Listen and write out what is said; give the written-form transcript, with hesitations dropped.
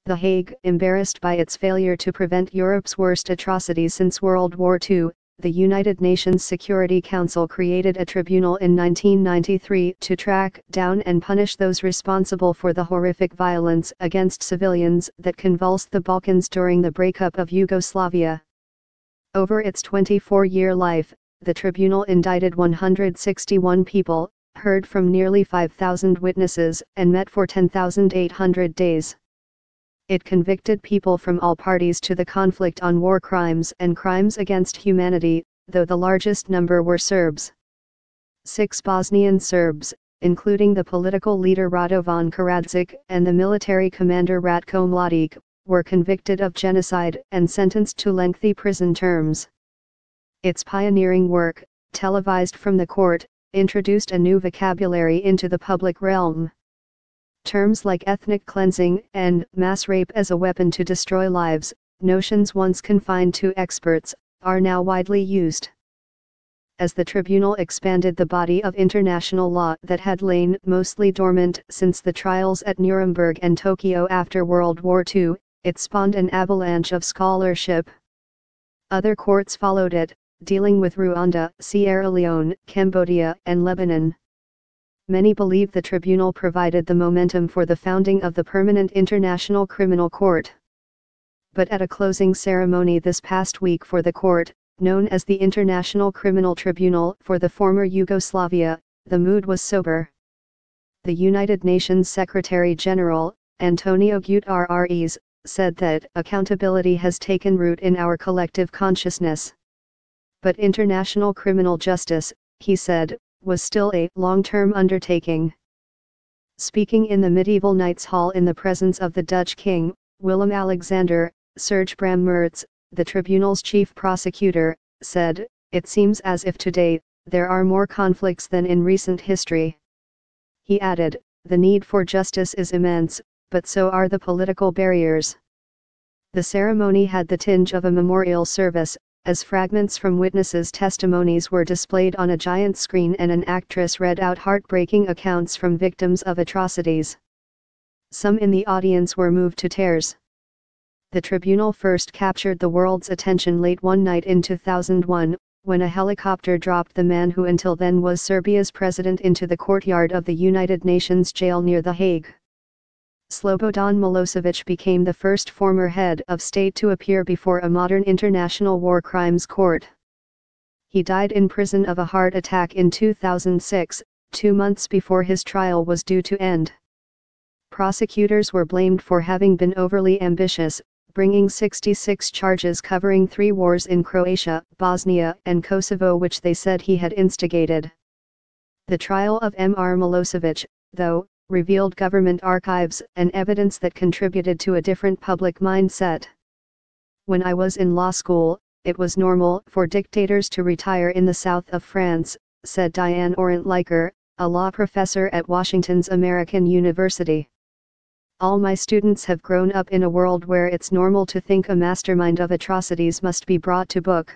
The Hague, embarrassed by its failure to prevent Europe's worst atrocities since World War II, the United Nations Security Council created a tribunal in 1993 to track down and punish those responsible for the horrific violence against civilians that convulsed the Balkans during the breakup of Yugoslavia. Over its 24-year life, the tribunal indicted 161 people, heard from nearly 5,000 witnesses, and met for 10,800 days. It convicted people from all parties to the conflict on war crimes and crimes against humanity, though the largest number were Serbs. 6 Bosnian Serbs, including the political leader Radovan Karadzic and the military commander Ratko Mladic, were convicted of genocide and sentenced to lengthy prison terms. Its pioneering work, televised from the court, introduced a new vocabulary into the public realm. Terms like ethnic cleansing and mass rape as a weapon to destroy lives, notions once confined to experts, are now widely used. As the tribunal expanded the body of international law that had lain mostly dormant since the trials at Nuremberg and Tokyo after World War II, it spawned an avalanche of scholarship. Other courts followed it, dealing with Rwanda, Sierra Leone, Cambodia, and Lebanon. Many believe the tribunal provided the momentum for the founding of the Permanent International Criminal Court. But at a closing ceremony this past week for the court, known as the International Criminal Tribunal for the former Yugoslavia, the mood was sober. The United Nations Secretary-General, Antonio Guterres, said that accountability has taken root in our collective consciousness. But international criminal justice, he said, was still a long-term undertaking. Speaking in the medieval Knights' Hall in the presence of the Dutch king, Willem-Alexander, Serge Bram Mertz, the tribunal's chief prosecutor, said, "It seems as if today, there are more conflicts than in recent history." He added, "The need for justice is immense, but so are the political barriers." The ceremony had the tinge of a memorial service, as fragments from witnesses' testimonies were displayed on a giant screen and an actress read out heartbreaking accounts from victims of atrocities. Some in the audience were moved to tears. The tribunal first captured the world's attention late one night in 2001, when a helicopter dropped the man who until then was Serbia's president into the courtyard of the United Nations jail near The Hague. Slobodan Milosevic became the first former head of state to appear before a modern international war crimes court. He died in prison of a heart attack in 2006, 2 months before his trial was due to end. Prosecutors were blamed for having been overly ambitious, bringing 66 charges covering 3 wars in Croatia, Bosnia, and Kosovo which they said he had instigated. The trial of Mr. Milosevic, though, revealed government archives and evidence that contributed to a different public mindset. "When I was in law school, it was normal for dictators to retire in the south of France," said Diane Orent-Leiker, a law professor at Washington's American University. "All my students have grown up in a world where it's normal to think a mastermind of atrocities must be brought to book.